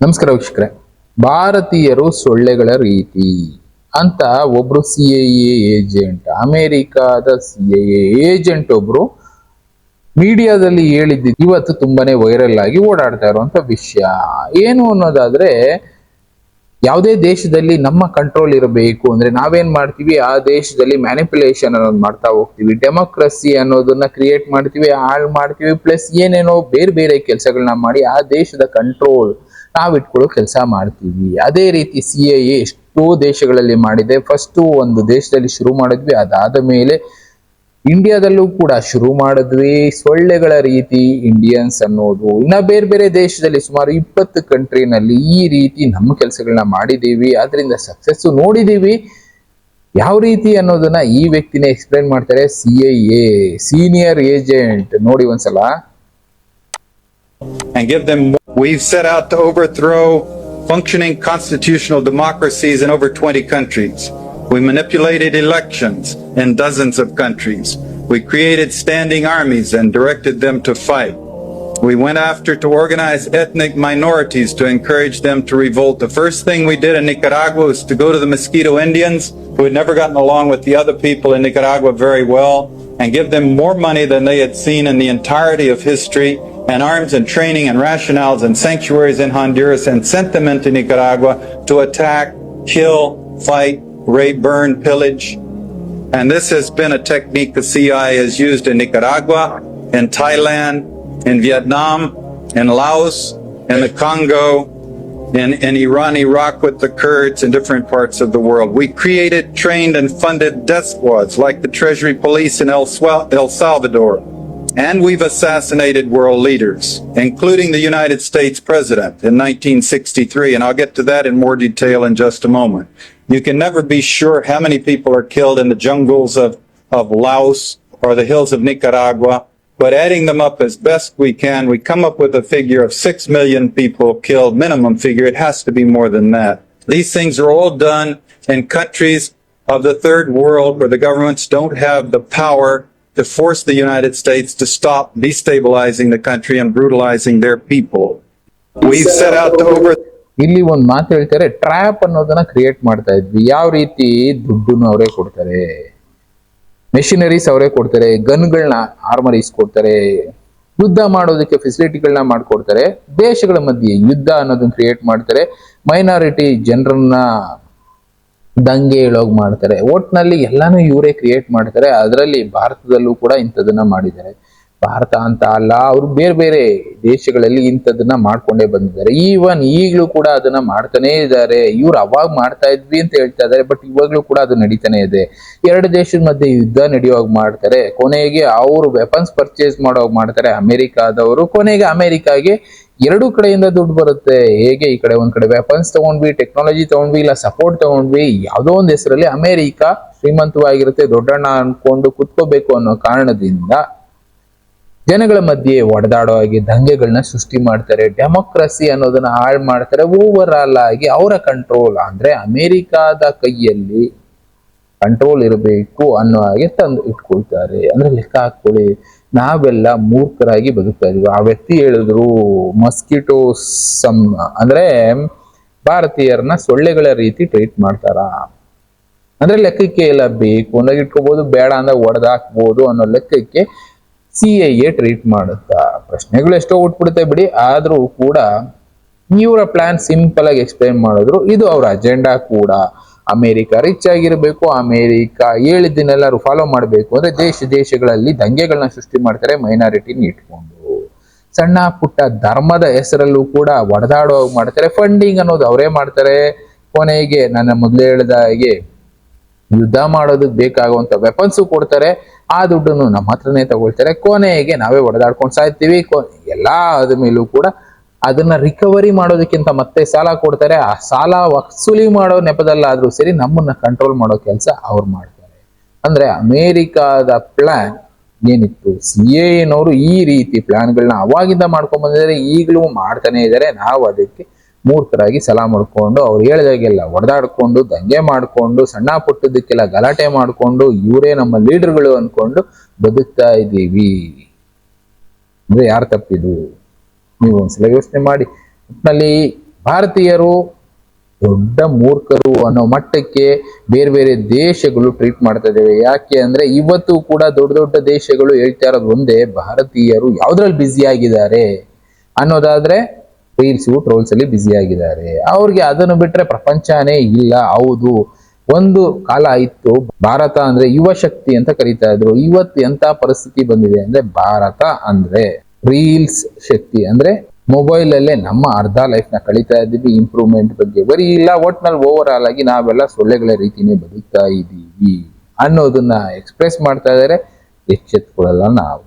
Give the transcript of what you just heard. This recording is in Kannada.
ನಮಸ್ಕಾರ ವೀಕ್ಷಕರೇ. ಭಾರತೀಯರು ಸೊಳ್ಳೆಗಳ ರೀತಿ ಅಂತ ಒಬ್ರು ಸಿಐಎ ಏಜೆಂಟ್, ಅಮೆರಿಕಾದ ಸಿಐಎ ಏಜೆಂಟ್ ಒಬ್ರು ಮೀಡಿಯಾದಲ್ಲಿ ಹೇಳಿದ್ದು ಇವತ್ತು ತುಂಬಾನೇ ವೈರಲ್ ಆಗಿ ಓಡಾಡ್ತಾ ಇರುವಂತ ವಿಷಯ ಏನು ಅನ್ನೋದಾದ್ರೆ, ಯಾವುದೇ ದೇಶದಲ್ಲಿ ನಮ್ಮ ಕಂಟ್ರೋಲ್ ಇರಬೇಕು ಅಂದ್ರೆ ನಾವೇನ್ ಮಾಡ್ತೀವಿ, ಆ ದೇಶದಲ್ಲಿ ಮ್ಯಾನಿಪುಲೇಷನ್ ಅನ್ನೋದು ಮಾಡ್ತಾ ಹೋಗ್ತೀವಿ, ಡೆಮೋಕ್ರಸಿ ಅನ್ನೋದನ್ನ ಕ್ರಿಯೇಟ್ ಮಾಡ್ತೀವಿ, ಹಾಳು ಮಾಡ್ತೀವಿ, ಪ್ಲಸ್ ಏನೇನೋ ಬೇರೆ ಬೇರೆ ಕೆಲಸಗಳನ್ನ ಮಾಡಿ ಆ ದೇಶದ ಕಂಟ್ರೋಲ್ ನಾವಿಟ್ಕೊಳ್ಳೋ ಕೆಲಸ ಮಾಡ್ತೀವಿ. ಅದೇ ರೀತಿ ಸಿಎಎ ಎಷ್ಟೋ ದೇಶಗಳಲ್ಲಿ ಮಾಡಿದೆ. ಫಸ್ಟ್ ಒಂದು ದೇಶದಲ್ಲಿ ಶುರು ಮಾಡಿದ್ವಿ, ಅದಾದ ಮೇಲೆ ಇಂಡಿಯಾದಲ್ಲೂ ಕೂಡ ಶುರು ಮಾಡಿದ್ವಿ. ಸೊಳ್ಳೆಗಳ ರೀತಿ ಇಂಡಿಯನ್ಸ್ ಅನ್ನೋದು ಇನ್ನ ಬೇರೆ ಬೇರೆ ದೇಶದಲ್ಲಿ ಸುಮಾರು 20 ಕಂಟ್ರಿನಲ್ಲಿ ಈ ರೀತಿ ನಮ್ಮ ಕೆಲಸಗಳನ್ನ ಮಾಡಿದೀವಿ. ಅದರಿಂದ ಸಕ್ಸಸ್ ನೋಡಿದೀವಿ. ಯಾವ ರೀತಿ ಅನ್ನೋದನ್ನ ಈ ವ್ಯಕ್ತಿನೇ ಎಕ್ಸ್ಪ್ಲೈನ್ ಮಾಡ್ತಾರೆ. ಸಿಐಎ ಸೀನಿಯರ್ ಏಜೆಂಟ್ ನೋಡಿ ಒಂದ್ಸಲ. And give them. We've set out to overthrow functioning constitutional democracies in over 20 countries. We manipulated elections in dozens of countries. We created standing armies and directed them to fight. We went after to organize ethnic minorities to encourage them to revolt. The first thing we did in Nicaragua was to go to the Mosquito Indians, who had never gotten along with the other people in Nicaragua very well, and give them more money than they had seen in the entirety of history, and arms and training and rationales and sanctuaries in Honduras, and sent them into Nicaragua to attack, kill, fight, rape, burn, pillage. And this has been a technique the CIA has used in Nicaragua, in Thailand, in Vietnam, in Laos, in the Congo, in Iran, Iraq with the Kurds, in different parts of the world. We created, trained, and funded death squads like the Treasury Police in El Salvador. And we've assassinated world leaders, including the United States President in 1963, and I'll get to that in more detail in just a moment. You can never be sure how many people are killed in the jungles of Laos or the hills of Nicaragua, but adding them up as best we can, we come up with a figure of 6 million people killed, minimum figure. It has to be more than that. These things are all done in countries of the third world where the governments don't have the power to force the United States to stop destabilizing the country and brutalizing their people. We set out to ಇಲ್ಲಿ ಒಂದು ಮಾತು ಹೇಳ್ತಾರೆ, ಟ್ರ್ಯಾಪ್ ಅನ್ನೋದನ್ನ ಕ್ರಿಯೇಟ್ ಮಾಡ್ತಾ ಇದ್ವಿ. ಯಾವ ರೀತಿ ದುಡ್ಡನ್ನು ಅವರೇ ಕೊಡ್ತಾರೆ, ಮೆಷಿನರೀಸ್ ಅವರೇ ಕೊಡ್ತಾರೆ, ಗನ್ಗಳನ್ನ ಆರ್ಮರೀಸ್ ಕೊಡ್ತಾರೆ, ಯುದ್ಧ ಮಾಡೋದಕ್ಕೆ ಫೆಸಿಲಿಟಿಗಳನ್ನ ಮಾಡ್ಕೊಡ್ತಾರೆ, ದೇಶಗಳ ಮಧ್ಯೆ ಯುದ್ಧ ಅನ್ನೋದನ್ನ ಕ್ರಿಯೇಟ್ ಮಾಡ್ತಾರೆ, ಮೈನಾರಿಟಿ ಜನರನ್ನ ದಂಗೆ ಹೇಳೋಗ್ ಮಾಡ್ತಾರೆ. ಒಟ್ನಲ್ಲಿ ಎಲ್ಲಾನು ಇವರೇ ಕ್ರಿಯೇಟ್ ಮಾಡ್ತಾರೆ. ಅದರಲ್ಲಿ ಭಾರತದಲ್ಲೂ ಕೂಡ ಇಂಥದನ್ನ ಮಾಡಿದ್ದಾರೆ. ಭಾರತ ಅಂತ ಅಲ್ಲ, ಅವರು ಬೇರೆ ಬೇರೆ ದೇಶಗಳಲ್ಲಿ ಇಂಥದನ್ನ ಮಾಡ್ಕೊಂಡೇ ಬಂದಿದ್ದಾರೆ. ಈವನ್ ಈಗಲೂ ಕೂಡ ಅದನ್ನ ಮಾಡ್ತಾನೆ ಇದ್ದಾರೆ. ಇವ್ರು ಅವಾಗ ಮಾಡ್ತಾ ಇದ್ವಿ ಅಂತ ಹೇಳ್ತಾ ಇದ್ದಾರೆ, ಬಟ್ ಇವಾಗ್ಲೂ ಕೂಡ ಅದು ನಡೀತಾನೆ ಇದೆ. ಎರಡು ದೇಶದ ಮಧ್ಯೆ ಯುದ್ಧ ನಡೆಯುವಾಗ ಮಾಡ್ತಾರೆ. ಕೊನೆಗೆ ಅವರು ವೆಪನ್ಸ್ ಪರ್ಚೇಸ್ ಮಾಡೋವಾಗ ಮಾಡ್ತಾರೆ ಅಮೆರಿಕಾದವರು. ಕೊನೆಗೆ ಅಮೆರಿಕಾಗೆ ಎರಡು ಕಡೆಯಿಂದ ದುಡ್ಡು ಬರುತ್ತೆ. ಹೇಗೆ ಈ ಕಡೆ ಒಂದ್ ಕಡೆ ವೆಪನ್ಸ್ ತಗೊಂಡ್ವಿ, ಟೆಕ್ನಾಲಜಿ ತಗೊಂಡ್ವಿ, ಇಲ್ಲ ಸಪೋರ್ಟ್ ತಗೊಂಡ್ವಿ, ಯಾವ್ದೋ ಒಂದ್ ಹೆಸರಲ್ಲಿ ಅಮೆರಿಕ ಶ್ರೀಮಂತವಾಗಿರುತ್ತೆ, ದೊಡ್ಡಣ್ಣ ಅನ್ಕೊಂಡು ಕುತ್ಕೋಬೇಕು ಅನ್ನೋ ಕಾರಣದಿಂದ ಜನಗಳ ಮಧ್ಯೆ ಒಡೆದಾಡೋ ಹಾಗೆ ದಂಗೆಗಳನ್ನ ಸೃಷ್ಟಿ ಮಾಡ್ತಾರೆ. ಡೆಮೋಕ್ರಸಿ ಅನ್ನೋದನ್ನ ಹಾಳು ಮಾಡ್ತಾರೆ. ಓವರ್ ಆಲ್ ಆಗಿ ಅವರ ಕಂಟ್ರೋಲ್ ಅಂದ್ರೆ ಅಮೆರಿಕಾದ ಕೈಯಲ್ಲಿ ಕಂಟ್ರೋಲ್ ಇರಬೇಕು ಅನ್ನೋ ಹಾಗೆ ತಂದು ಇಟ್ಕೊಳ್ತಾರೆ. ಅಂದ್ರೆ ಲೆಕ್ಕ ಹಾಕೊಳ್ಳಿ, ನಾವೆಲ್ಲ ಮೂರ್ಖರಾಗಿ ಬದುಕ್ತಾ ಇದೀವಿ. ಆ ವ್ಯಕ್ತಿ ಹೇಳಿದ್ರು ಮಸ್ಕಿಟೋ ಅಂದ್ರೆ ಭಾರತೀಯರನ್ನ ಸೊಳ್ಳೆಗಳ ರೀತಿ ಟ್ರೀಟ್ ಮಾಡ್ತಾರ. ಅಂದ್ರೆ ಲೆಕ್ಕಕ್ಕೆ ಎಲ್ಲ ಬೇಕು ಅಂದಾಗ ಇಟ್ಕೋಬಹುದು, ಬೇಡ ಅಂದಾಗ ಒಡೆದಾಕ್ಬೋದು ಅನ್ನೋ ಲೆಕ್ಕಕ್ಕೆ ಸಿಐಎ ಟ್ರೀಟ್ ಮಾಡುತ್ತಾ. ಪ್ರಶ್ನೆಗಳು ಎಷ್ಟೋ ಉಟ್ಬಿಡುತ್ತೆ ಬಿಡಿ, ಆದ್ರೂ ಕೂಡ ಇವರ ಪ್ಲಾನ್ ಸಿಂಪಲ್ ಆಗಿ ಎಕ್ಸ್ಪ್ಲೈನ್ ಮಾಡಿದ್ರು. ಇದು ಅವರ ಅಜೆಂಡಾ ಕೂಡ. ಅಮೆರಿಕ ರಿಚ್ ಆಗಿರ್ಬೇಕು, ಅಮೆರಿಕ ಹೇಳಿದ್ದನ್ನೆಲ್ಲರೂ ಫಾಲೋ ಮಾಡಬೇಕು ಅಂದ್ರೆ ದೇಶಗಳಲ್ಲಿ ದಂಗೆಗಳನ್ನ ಸೃಷ್ಟಿ ಮಾಡ್ತಾರೆ ಮೈನಾರಿಟಿನ ಇಟ್ಕೊಂಡು. ಸಣ್ಣ ಪುಟ್ಟ ಧರ್ಮದ ಹೆಸರಲ್ಲೂ ಕೂಡ ಒಡೆದಾಡುವ ಮಾಡ್ತಾರೆ. ಫಂಡಿಂಗ್ ಅನ್ನೋದು ಅವರೇ ಮಾಡ್ತಾರೆ. ಕೊನೆಗೆ ನನ್ನ ಮೊದಲೇ ಹೇಳಿದ ಹಾಗೆ ಯುದ್ಧ ಮಾಡೋದಕ್ಕೆ ಬೇಕಾಗುವಂತ ವೆಪನ್ಸ್ ಕೊಡ್ತಾರೆ. ಆ ದುಡ್ಡನ್ನು ನಮ್ಮ ಹತ್ರನೇ ತಗೊಳ್ತಾರೆ. ಕೊನೆಗೆ ನಾವೇ ಹೊಡೆದಾಡ್ಕೊಂಡು ಸಾಯ್ತೀವಿ. ಎಲ್ಲಾ ಆದ ಮೇಲೂ ಕೂಡ ಅದನ್ನ ರಿಕವರಿ ಮಾಡೋದಕ್ಕಿಂತ ಮತ್ತೆ ಸಾಲ ಕೊಡ್ತಾರೆ. ಆ ಸಾಲ ವಸೂಲಿ ಮಾಡೋ ನೆಪದಲ್ಲಾದ್ರೂ ಸರಿ ನಮ್ಮನ್ನ ಕಂಟ್ರೋಲ್ ಮಾಡೋ ಕೆಲಸ ಅವ್ರು ಮಾಡ್ತಾರೆ. ಅಂದ್ರೆ ಅಮೆರಿಕಾದ ಪ್ಲಾನ್ ಏನಿತ್ತು, ಸಿಎನವರು ಈ ರೀತಿ ಪ್ಲಾನ್ಗಳನ್ನ ಅವಾಗಿಂದ ಮಾಡ್ಕೊಂಡ್ ಬಂದಿದ್ದಾರೆ, ಈಗಲೂ ಮಾಡ್ತಾನೆ ಇದ್ದಾರೆ. ನಾವು ಅದಕ್ಕೆ ಮೂರ್ಖರಾಗಿ ಸಲ ಮಾಡ್ಕೊಂಡು ಅವ್ರು ಹೇಳಿದಾಗೆಲ್ಲ ಹೊಡೆದಾಡ್ಕೊಂಡು ದಂಗೆ ಮಾಡ್ಕೊಂಡು ಸಣ್ಣ ಪುಟ್ಟದಕ್ಕೆಲ್ಲ ಗಲಾಟೆ ಮಾಡ್ಕೊಂಡು ಇವರೇ ನಮ್ಮ ಲೀಡರ್ಗಳು ಅನ್ಕೊಂಡು ಬದುಕ್ತಾ ಇದ್ದೀವಿ. ಅಂದ್ರೆ ಯಾರು ತಪ್ಪಿದು? ನೀವು ಒಂದ್ಸಲ ಯೋಚನೆ ಮಾಡಿ. ಒಟ್ಟಿನಲ್ಲಿ ಭಾರತೀಯರು ದೊಡ್ಡ ಮೂರ್ಖರು ಅನ್ನೋ ಮಟ್ಟಕ್ಕೆ ಬೇರೆ ಬೇರೆ ದೇಶಗಳು ಟ್ರೀಟ್ ಮಾಡ್ತಾ ಇದ್ದೇವೆ. ಯಾಕೆ ಅಂದ್ರೆ ಇವತ್ತು ಕೂಡ ದೊಡ್ಡ ದೊಡ್ಡ ದೇಶಗಳು ಹೇಳ್ತಾ ಇರೋದು ಒಂದೇ, ಭಾರತೀಯರು ಯಾವ್ದ್ರಲ್ಲಿ ಬ್ಯುಸಿ ಆಗಿದ್ದಾರೆ ಅನ್ನೋದಾದ್ರೆ ರೀಲ್ಸ್ ಟ್ರೋಲ್ಸ್ ಅಲ್ಲಿ ಬ್ಯುಸಿ ಆಗಿದ್ದಾರೆ. ಅವ್ರಿಗೆ ಅದನ್ನು ಬಿಟ್ರೆ ಪ್ರಪಂಚನೇ ಇಲ್ಲ. ಹೌದು, ಒಂದು ಕಾಲ ಇತ್ತು ಭಾರತ ಅಂದ್ರೆ ಯುವ ಶಕ್ತಿ ಅಂತ ಕರೀತಾ ಇದ್ರು. ಇವತ್ತು ಎಂತ ಪರಿಸ್ಥಿತಿ ಬಂದಿದೆ ಅಂದ್ರೆ ಭಾರತ ಅಂದ್ರೆ ರೀಲ್ಸ್ ಶಕ್ತಿ. ಅಂದ್ರೆ ಮೊಬೈಲ್ ಅಲ್ಲೇ ನಮ್ಮ ಅರ್ಧ ಲೈಫ್ ನ ಕಳೀತಾ ಇದ್ದೀವಿ. ಇಂಪ್ರೂವ್ಮೆಂಟ್ ಬಗ್ಗೆ ಬರೀ ಇಲ್ಲ, ಒಟ್ನಲ್ಲಿ ಓವರ್ ಆಲ್ ಆಗಿ ನಾವೆಲ್ಲ ಸೊಳ್ಳೆಗಳ ರೀತಿನೇ ಬದುಕ್ತಾ ಇದ್ದೀವಿ ಅನ್ನೋದನ್ನ ಎಕ್ಸ್ಪ್ರೆಸ್ ಮಾಡ್ತಾ ಇದಾರೆ. ಎಚ್ಚೆತ್ಕೊಳ್ಳಲ್ಲ ನಾವು.